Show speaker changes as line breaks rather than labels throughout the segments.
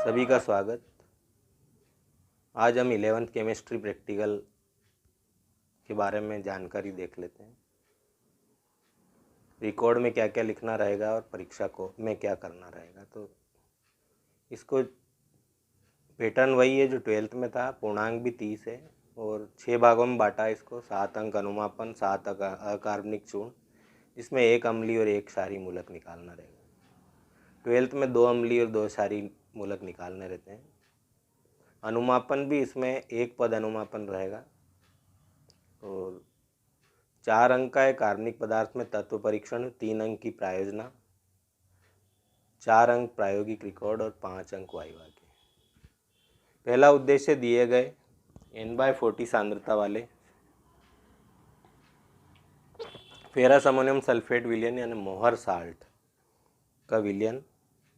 सभी का स्वागत। आज हम 11th केमिस्ट्री प्रैक्टिकल के बारे में जानकारी देख लेते हैं। रिकॉर्ड में क्या क्या लिखना रहेगा और परीक्षा को में क्या करना रहेगा। तो इसको पैटर्न वही है जो 12th में था। पूर्णांक भी 30 है और 6 भागों में बांटा है इसको। 7 अंक अनुमापन, 7 अकार्बनिक चूर्ण, जिसमें 1 अम्लीय और 1 क्षारीय मूलक निकालना रहेगा। 12th में 2 अम्लीय और 2 क्षारीय मूलक निकालने रहते हैं। अनुमापन भी इसमें 1 पद अनुमापन रहेगा और 4 अंक का है कार्बनिक पदार्थ में तत्व परीक्षण, 3 अंक की प्रायोजना, 4 अंक प्रायोगिक रिकॉर्ड और 5 अंक वाइवा के। पहला उद्देश्य दिए गए N/40 सांद्रता वाले फेरस अमोनियम सल्फेट विलयन यानी मोहर साल्ट का विलयन,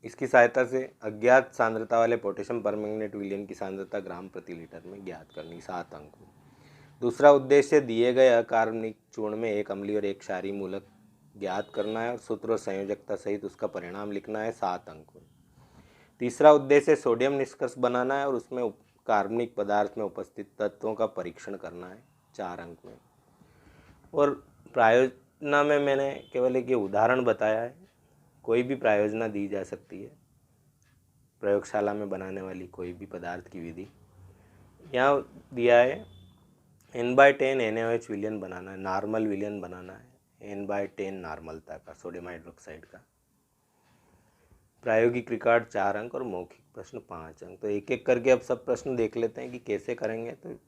इसकी सहायता से अज्ञात सांद्रता वाले पोटेशियम परमैंगनेट विलयन की सांद्रता ग्राम प्रति लीटर में ज्ञात करनी, 7 अंक में। दूसरा उद्देश्य दिए गए अकार्बनिक चूर्ण में 1 अम्लीय और 1 क्षारीय मूलक ज्ञात करना है और सूत्र और संयोजकता सहित उसका परिणाम लिखना है, 7 अंक में। तीसरा उद्देश्य सोडियम निष्कर्ष बनाना है और उसमें कार्बनिक पदार्थ में उपस्थित तत्वों का परीक्षण करना है, 4 अंक में। और प्रायोजना में मैंने केवल एक उदाहरण बताया है, कोई भी प्रायोजना दी जा सकती है, प्रयोगशाला में बनाने वाली कोई भी पदार्थ की विधि। यहाँ दिया है N/10 NaOH विलयन बनाना है, नॉर्मल विलयन बनाना है, N/10 नॉर्मलता का सोडियम हाइड्रोक्साइड का। प्रायोगिक रिकॉर्ड 4 अंक और मौखिक प्रश्न 5 अंक। तो एक एक करके अब सब प्रश्न देख लेते हैं कि कैसे करेंगे। तो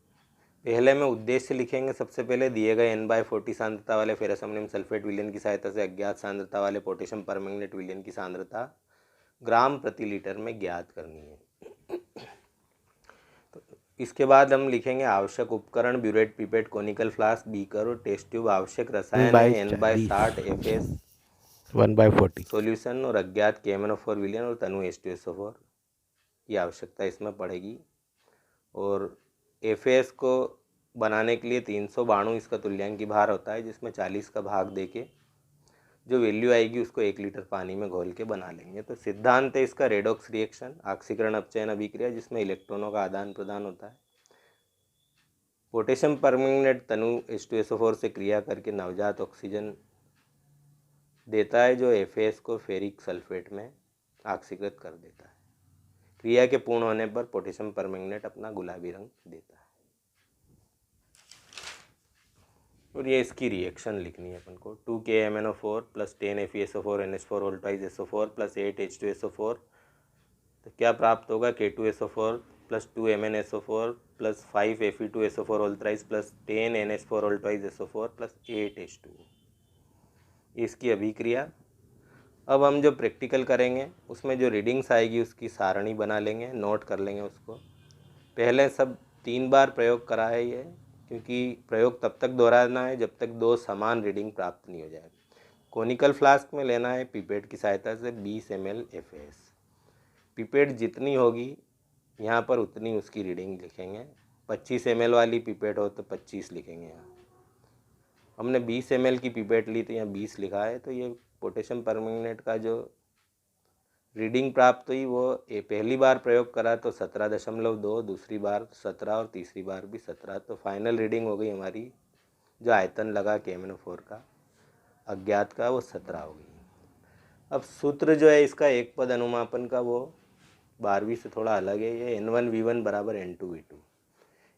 पहले में उद्देश्य लिखेंगे। सबसे पहले दिए गए N/40 सांद्रता वाले फेरस अमोनियम सल्फेट विलयन की सहायता से अज्ञात सांद्रता वाले पोटेशियम परमैंगनेट विलयन की सांद्रता ग्राम प्रति लीटर में ज्ञात करनी है। तो इसके बाद हम लिखेंगे आवश्यक उपकरण burette, pipette, conical flask, beaker और टेस्ट ट्यूब। आवश्यक रसायन है N/60 FS
1/40
सॉल्यूशन और अज्ञात KMnO4 विलयन और तनु H2SO4 की आवश्यकता इसमें पड़ेगी। और FAS को बनाने के लिए 392 इसका तुल्यांकी भार होता है, जिसमें 40 का भाग देके जो वैल्यू आएगी उसको 1 लीटर पानी में घोल के बना लेंगे। तो सिद्धांत है इसका रेडॉक्स रिएक्शन, ऑक्सीकरण अपचयन अभिक्रिया, जिसमें इलेक्ट्रॉनों का आदान प्रदान होता है। पोटेशियम परमैंगनेट तनु H2SO4 से क्रिया करके नवजात ऑक्सीजन देता है, जो FAS को फेरिक सल्फेट में ऑक्सीकृत कर देता है। क्रिया के पूर्ण होने पर पोटेशियम परमैंगनेट अपना गुलाबी रंग देता है। और ये इसकी रिएक्शन लिखनी है अपन को। 2 KMnO4 plus 10 FeSO4 NH4 2SO4 plus 8 H2SO4। तो क्या प्राप्त होगा? K2SO4 plus 2 MnSO4 plus 5 Fe2SO4 plus 10 NH4 2SO4 plus 8 H2O। इसकी अभिक्रिया। अब हम जो प्रैक्टिकल करेंगे उसमें जो रीडिंग्स आएगी उसकी सारणी बना लेंगे, नोट कर लेंगे उसको। पहले सब 3 बार प्रयोग करा है ये, क्योंकि प्रयोग तब तक दोहराना है जब तक 2 समान रीडिंग प्राप्त नहीं हो जाए। कोनिकल फ्लास्क में लेना है पिपेट की सहायता से 20 ml FAS। पिपेट जितनी होगी यहाँ पर उतनी उसकी रीडिंग लिखेंगे। 25 ml वाली पिपेट हो तो 25 लिखेंगे। यहाँ हमने 20 ml की पिपेट ली तो यहाँ 20 लिखा है। तो ये पोटेशियम परमैंगनेट का जो रीडिंग प्राप्त हुई वो पहली बार प्रयोग करा तो 17.2, दूसरी बार 17 और तीसरी बार भी 17। तो फाइनल रीडिंग हो गई हमारी, जो आयतन लगा KMnO4 का अज्ञात का, वो 17 हो गई। अब सूत्र जो है इसका एक पद अनुमापन का, वो 12वीं से थोड़ा अलग है। ये N1V1 बराबर N2V2।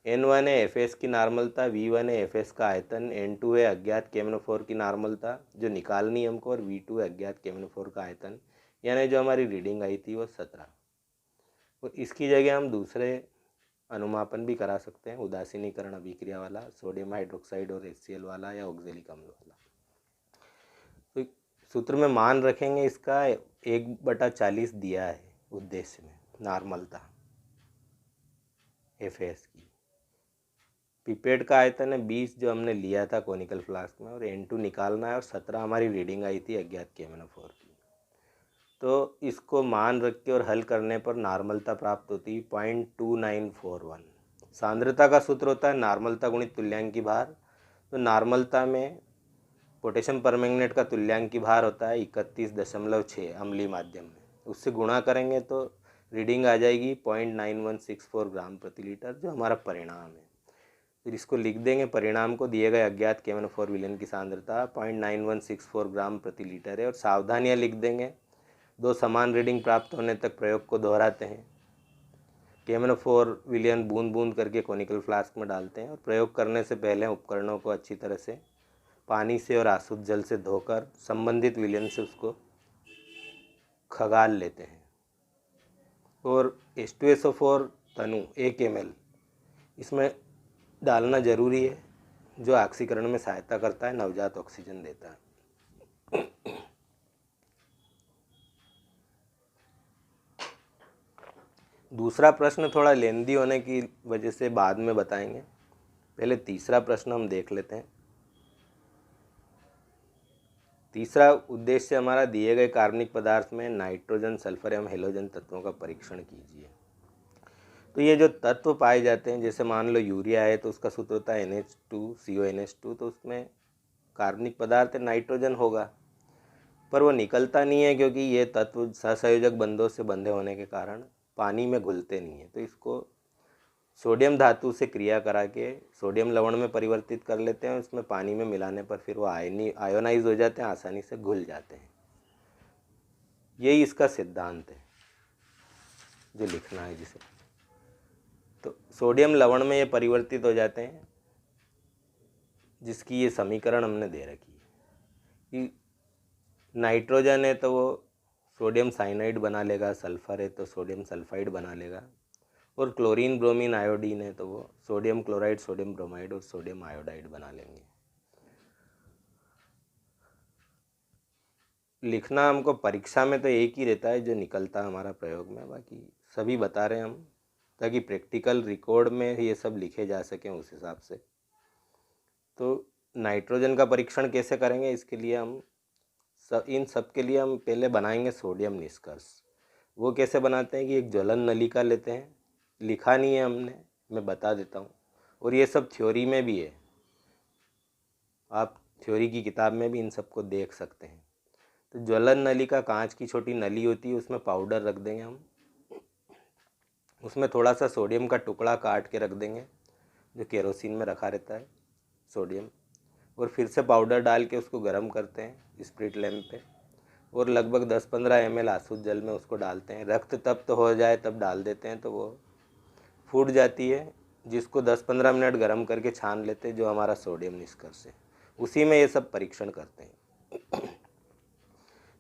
N1 है FS की नॉर्मलता, V1 है FS का आयतन, N2 है अज्ञात KMnO4 की नॉर्मलता जो निकालनी है हमको, और V2 है अज्ञात KMnO4 का आयतन, यानी जो हमारी रीडिंग आई थी वो 17। और इसकी जगह हम दूसरे अनुमापन भी करा सकते हैं, उदासीनीकरण अभिक्रिया वाला, सोडियम हाइड्रोक्साइड और HCl वाला या ऑक्जेलिक अम्ल वाला। तो सूत्र में मान रखेंगे इसका 1/40 दिया है उद्देश्य में, नॉर्मलता FAS की। पिपेट का आयतन है 20 जो हमने लिया था कोनिकल फ्लास्क में, और N2 निकालना है, और 17 हमारी रीडिंग आई थी अज्ञात KMnO4 की। तो इसको मान रख के और हल करने पर नॉर्मलता प्राप्त होती है 0.2941। सांद्रता का सूत्र होता है नॉर्मलता गुणित तुल्यांकी भार। तो नॉर्मलता में पोटेशियम परमैंगनेट का तुल्यांकी भार होता है 31.6 अम्लीय माध्यम में, उससे गुणा करेंगे तो रीडिंग आ जाएगी 0.9164 ग्राम प्रति लीटर, जो हमारा परिणाम है। फिर इसको लिख देंगे, परिणाम को दिए गए अज्ञात KMnO4 विलयन की सांद्रता 0.9164 ग्राम प्रति लीटर है। और सावधानियाँ लिख देंगे, 2 समान रीडिंग प्राप्त होने तक प्रयोग को दोहराते हैं। KMnO4 विलयन बूंद बूंद करके कोनिकल फ्लास्क में डालते हैं और प्रयोग करने से पहले उपकरणों को अच्छी तरह से पानी से और आशुद्ध जल से धोकर संबंधित विलयन से उसको खगाल लेते हैं। और H2SO4 तनु 1 ml इसमें डालना ज़रूरी है, जो ऑक्सीकरण में सहायता करता है, नवजात ऑक्सीजन देता है। दूसरा प्रश्न थोड़ा लेंदी होने की वजह से बाद में बताएंगे, पहले तीसरा प्रश्न हम देख लेते हैं। तीसरा उद्देश्य हमारा, दिए गए कार्बनिक पदार्थ में नाइट्रोजन, सल्फर एवं हेलोजन तत्वों का परीक्षण कीजिए। तो ये जो तत्व पाए जाते हैं, जैसे मान लो यूरिया है तो उसका सूत्र होता है NH2CONH2, तो उसमें कार्बनिक पदार्थ नाइट्रोजन होगा, पर वो निकलता नहीं है क्योंकि ये तत्व सहसंयोजक बंधों से बंधे होने के कारण पानी में घुलते नहीं है। तो इसको सोडियम धातु से क्रिया करा के सोडियम लवण में परिवर्तित कर लेते हैं, उसमें पानी में मिलाने पर फिर वो आयोनाइज हो जाते हैं, आसानी से घुल जाते हैं। यही इसका सिद्धांत है जो लिखना है जिसे। तो सोडियम लवण में ये परिवर्तित हो जाते हैं, जिसकी ये समीकरण हमने दे रखी है कि नाइट्रोजन है तो वो सोडियम साइनाइड बना लेगा, सल्फर है तो सोडियम सल्फाइड बना लेगा, और क्लोरीन, ब्रोमीन, आयोडीन है तो वो सोडियम क्लोराइड, सोडियम ब्रोमाइड और सोडियम आयोडाइड बना लेंगे। लिखना हमको परीक्षा में तो एक ही रहता है जो निकलता है हमारा प्रयोग में, बाकी सभी बता रहे हैं हम, ताकि प्रैक्टिकल रिकॉर्ड में ये सब लिखे जा सकें उस हिसाब से। तो नाइट्रोजन का परीक्षण कैसे करेंगे, इसके लिए हम इन सब के लिए हम पहले बनाएंगे सोडियम निष्कर्ष। वो कैसे बनाते हैं कि एक ज्वलन नलिका लेते हैं, लिखा नहीं है हमने, मैं बता देता हूँ, और ये सब थ्योरी में भी है, आप थ्योरी की किताब में भी इन सबको देख सकते हैं। तो ज्वलन नलिका कांच की छोटी नली होती है, उसमें पाउडर रख देंगे हम, उसमें थोड़ा सा सोडियम का टुकड़ा काट के रख देंगे, जो केरोसिन में रखा रहता है सोडियम, और फिर से पाउडर डाल के उसको गर्म करते हैं स्प्रिट लैंप पे, और लगभग 10-15 ml आशुद्ध जल में उसको डालते हैं। रक्त तप्त हो जाए तब डाल देते हैं, तो वो फूट जाती है, जिसको 10-15 मिनट गर्म करके छान लेते हैं, जो हमारा सोडियम निष्कर्ष है। उसी में ये सब परीक्षण करते हैं।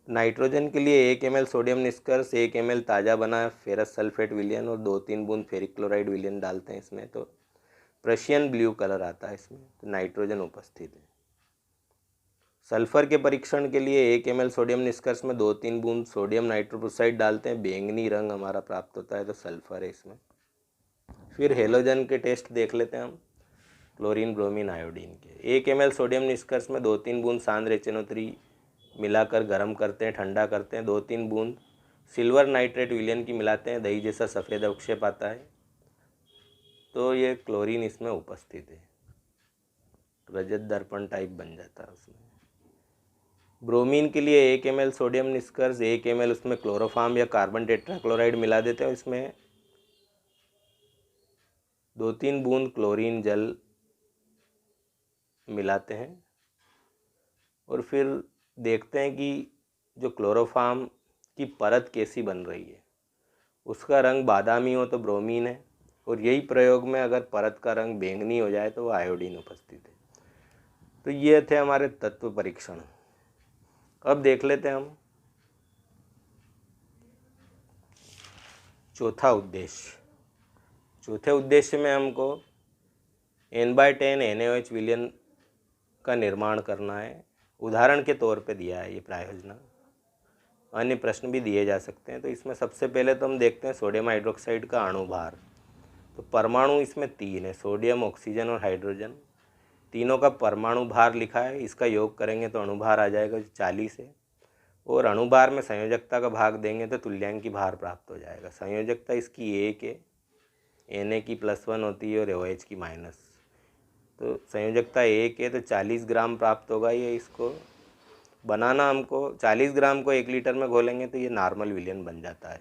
नाइट्रोजन के लिए 1 ml सोडियम निष्कर्ष, 1 ml ताज़ा बना फेरस सल्फेट विलयन और 2-3 बूंद फेरिक क्लोराइड विलयन डालते हैं इसमें, तो प्रशियन ब्लू कलर आता है इसमें, तो नाइट्रोजन उपस्थित है। सल्फर के परीक्षण के लिए 1 ml सोडियम निष्कर्ष में 2-3 बूंद सोडियम नाइट्रोप्रोसाइड डालते हैं, बैंगनी रंग हमारा प्राप्त होता है, तो सल्फर है इसमें। फिर हेलोजन के टेस्ट देख लेते हैं हम, क्लोरीन, ब्रोमीन, आयोडीन के। 1 ml सोडियम निष्कर्ष में 2-3 बूंद सांद्र HNO3 मिलाकर गर्म करते हैं, ठंडा करते हैं, 2-3 बूंद सिल्वर नाइट्रेट विलयन की मिलाते हैं, दही जैसा सफ़ेद अवक्षेप आता है, तो ये क्लोरीन इसमें उपस्थित है, रजत दर्पण टाइप बन जाता है उसमें। ब्रोमीन के लिए 1 ml सोडियम निष्कर्ष, 1 ml उसमें क्लोरोफार्म या कार्बन टेट्राक्लोराइड मिला देते हैं, इसमें 2-3 बूंद क्लोरीन जल मिलाते हैं, और फिर देखते हैं कि जो क्लोरोफार्म की परत कैसी बन रही है। उसका रंग बादामी हो तो ब्रोमीन है, और यही प्रयोग में अगर परत का रंग बैंगनी हो जाए तो वो आयोडीन उपस्थित है। तो ये थे हमारे तत्व परीक्षण। अब देख लेते हैं हम चौथा उद्देश्य। चौथे उद्देश्य में हमको N/10 NaOH विलयन का निर्माण करना है। उदाहरण के तौर पे दिया है ये प्रायोजना, अन्य प्रश्न भी दिए जा सकते हैं। तो इसमें सबसे पहले तो हम देखते हैं सोडियम हाइड्रोक्साइड का अणुभार। तो परमाणु इसमें 3 है, सोडियम, ऑक्सीजन और हाइड्रोजन। तीनों का परमाणु भार लिखा है, इसका योग करेंगे तो अणुभार आ जाएगा जो 40 है, और अणुभार में संयोजकता का भाग देंगे तो तुल्यांकी भार प्राप्त हो जाएगा। संयोजकता इसकी 1 है, Na की +1 होती है और OH की -, तो संयोजकता 1 है, तो 40 ग्राम प्राप्त होगा। ये इसको बनाना हमको 40 ग्राम को 1 लीटर में घोलेंगे तो ये नॉर्मल विलयन बन जाता है।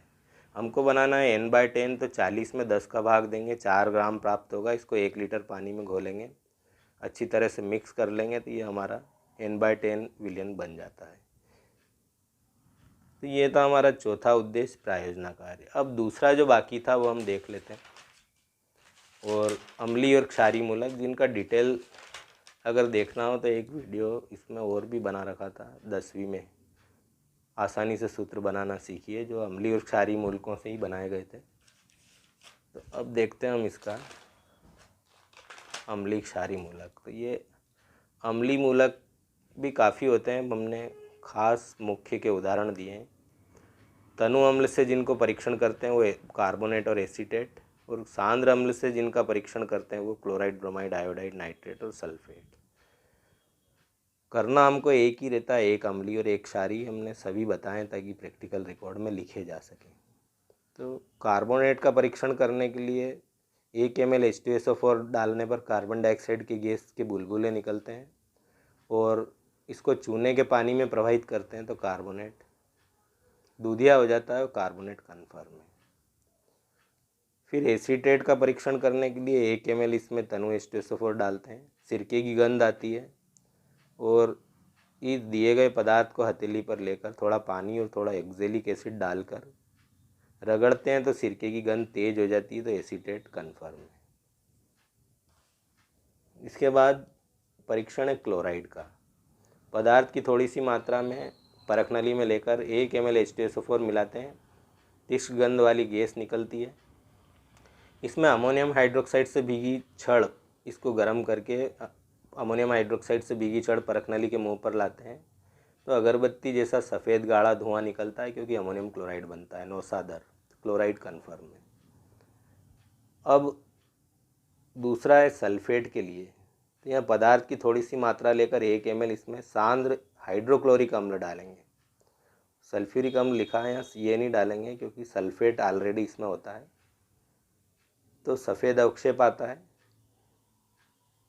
हमको बनाना है n/10, तो 40 में 10 का भाग देंगे, 4 ग्राम प्राप्त होगा। इसको 1 लीटर पानी में घोलेंगे, अच्छी तरह से मिक्स कर लेंगे, तो ये हमारा n/10 विलियन बन जाता है। तो ये था हमारा चौथा उद्देश्य, प्रायोजना कार्य। अब दूसरा जो बाकी था वो हम देख लेते हैं। और अम्लीय और क्षारीय मूलक, जिनका डिटेल अगर देखना हो तो एक वीडियो इसमें और भी बना रखा था 10वीं में, आसानी से सूत्र बनाना सीखिए, जो अम्लीय और क्षारीय मूलकों से ही बनाए गए थे। तो अब देखते हैं हम इसका अम्लीय क्षारीय मूलक। तो ये अम्लीय मूलक भी काफ़ी होते हैं, हमने खास मुख्य के उदाहरण दिए हैं। तनु अम्ल से जिनको परीक्षण करते हैं वो कार्बोनेट और एसीटेट, और सांद्र अम्ल से जिनका परीक्षण करते हैं वो क्लोराइड, ब्रोमाइड, आयोडाइड, नाइट्रेट और सल्फेट। करना हमको एक ही रहता है, एक अम्लीय और एक क्षारीय, हमने सभी बताएं ताकि प्रैक्टिकल रिकॉर्ड में लिखे जा सकें। तो कार्बोनेट का परीक्षण करने के लिए 1 ml H2SO4 डालने पर कार्बन डाइऑक्साइड के गैस के बुलबुले निकलते हैं, और इसको चूने के पानी में प्रवाहित करते हैं तो कार्बोनेट दूधिया हो जाता है और कार्बोनेट कन्फर्म है। फिर एसीटेट का परीक्षण करने के लिए 1 ml इसमें तनु H2SO4 डालते हैं, सिरके की गंध आती है, और इस दिए गए पदार्थ को हथेली पर लेकर थोड़ा पानी और थोड़ा एक्जेलिक एसिड डालकर रगड़ते हैं तो सिरके की गंध तेज हो जाती है, तो एसीटेट कन्फर्म है। इसके बाद परीक्षण है क्लोराइड का। पदार्थ की थोड़ी सी मात्रा में परख नली में लेकर 1 ml H2SO4 मिलाते हैं, तीक्ष्ण गंध वाली गैस निकलती है। इसमें अमोनियम हाइड्रोक्साइड से भीगी छड़, इसको गर्म करके अमोनियम हाइड्रोक्साइड से भीगी छड़ परख नली के मुंह पर लाते हैं तो अगरबत्ती जैसा सफ़ेद गाढ़ा धुआं निकलता है, क्योंकि अमोनियम क्लोराइड बनता है, नौसादर, क्लोराइड कन्फर्म है। अब दूसरा है सल्फेट के लिए। तो यहाँ पदार्थ की थोड़ी सी मात्रा लेकर 1 ml इसमें सांद्र हाइड्रोक्लोरिक अम्ल डालेंगे। सल्फ्यूरिक अम्ल लिखा है यहाँ, ये नहीं डालेंगे क्योंकि सल्फेट ऑलरेडी इसमें होता है, तो सफ़ेद अवक्षेप आता है।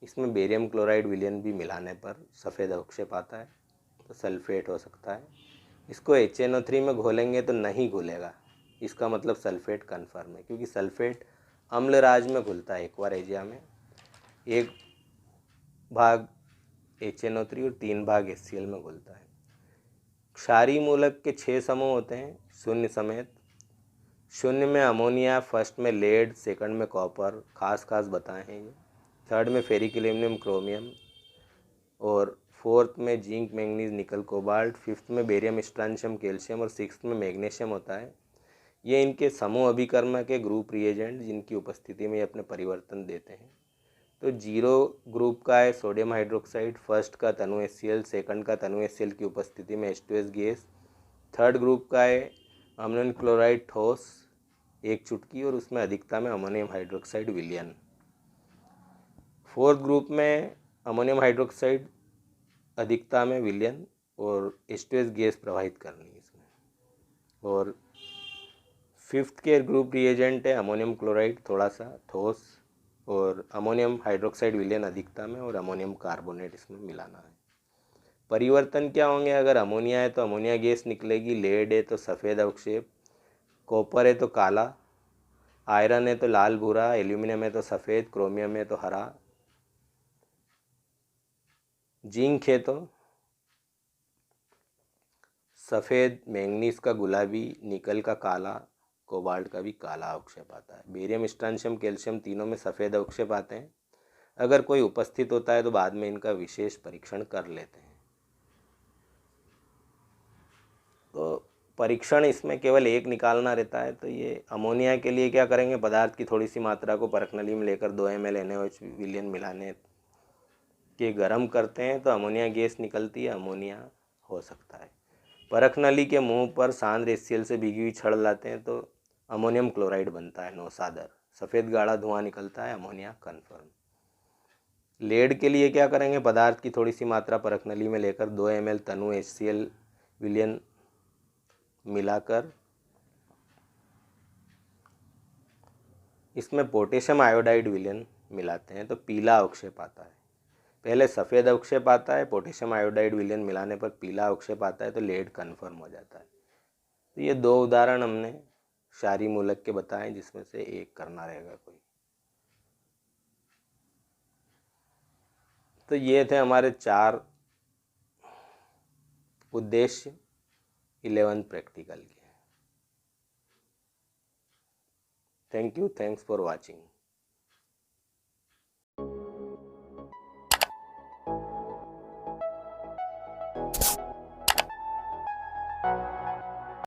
इसमें बेरियम क्लोराइड विलयन भी मिलाने पर सफ़ेद अवक्षेप आता है, तो सल्फेट हो सकता है। इसको HNO3 में घोलेंगे तो नहीं घुलेगा, इसका मतलब सल्फेट कन्फर्म है, क्योंकि सल्फेट अम्ल राज में घुलता है एक्वारेजिया में, 1 भाग HNO3 और 3 भाग HCl में घुलता है। क्षारीय मूलक के 6 समूह होते हैं शून्य समेत। शून्य में अमोनिया, फर्स्ट में लेड, सेकंड में कॉपर, खास बताए हैं ये, थर्ड में फेरिक एल्यूमिनियम, क्रोमियम, और फोर्थ में जिंक, मैंगनीज, निकल, कोबाल्ट, फिफ्थ में बेरियम, स्ट्रांशियम, कैल्शियम, और सिक्स्थ में मैग्नीशियम होता है। ये इनके समूह अभिकर्म के ग्रुप रिएजेंट जिनकी उपस्थिति में ये अपने परिवर्तन देते हैं। तो 0 ग्रुप का है सोडियम हाइड्रोक्साइड, फर्स्ट का तनु HCl, सेकंड का तनु HCl की उपस्थिति में H2S गैस, थर्ड ग्रुप का है अमोनियम क्लोराइड ठोस 1 चुटकी और उसमें अधिकता में अमोनियम हाइड्रोक्साइड विलयन। फोर्थ ग्रुप में अमोनियम हाइड्रोक्साइड अधिकता में विलयन और H2S गैस प्रवाहित करनी है इसमें। और फिफ्थ के ग्रुप रिएजेंट है अमोनियम क्लोराइड थोड़ा सा ठोस और अमोनियम हाइड्रोक्साइड विलयन अधिकता में, और अमोनियम कार्बोनेट इसमें मिलाना है। परिवर्तन क्या होंगे? अगर अमोनिया है तो अमोनिया गैस निकलेगी, लेड है तो सफ़ेद अवक्षेप, कॉपर है तो काला, आयरन है तो लाल भूरा, एल्यूमिनियम है तो सफ़ेद, क्रोमियम है तो हरा, जिंक है तो सफ़ेद, मैंगनीज का गुलाबी, निकल का काला, कोबाल्ट का भी काला अवक्षेप आता है। बेरियम, स्ट्रांशियम, कैल्शियम तीनों में सफ़ेद अवक्षेप आते हैं। अगर कोई उपस्थित होता है तो बाद में इनका विशेष परीक्षण कर लेते हैं। तो परीक्षण इसमें केवल एक निकालना रहता है। तो ये अमोनिया के लिए क्या करेंगे? पदार्थ की थोड़ी सी मात्रा को परख नली में लेकर 2 ml NaOH विलयन मिलाने के गर्म करते हैं तो अमोनिया गैस निकलती है, अमोनिया हो सकता है। परख नली के मुंह पर सांद्र HCl से भीगी हुई छड़ लाते हैं तो अमोनियम क्लोराइड बनता है, नौसादर, सफ़ेद गाढ़ा धुआं निकलता है, अमोनिया कन्फर्म। लेड के लिए क्या करेंगे? पदार्थ की थोड़ी सी मात्रा परख नली में लेकर 2 ml तनु HCl विलयन मिलाकर इसमें पोटेशियम आयोडाइड विलयन मिलाते हैं तो पीला अवक्षेप आता है। पहले सफ़ेद अवक्षेप आता है, पोटेशियम आयोडाइड विलयन मिलाने पर पीला अवक्षेप आता है, तो लेड कन्फर्म हो जाता है। तो ये 2 उदाहरण हमने शारी मूलक के बताएं जिसमें से एक करना रहेगा कोई। तो ये थे हमारे 4 उद्देश्य 11 प्रैक्टिकल के। Thank you, thanks for watching.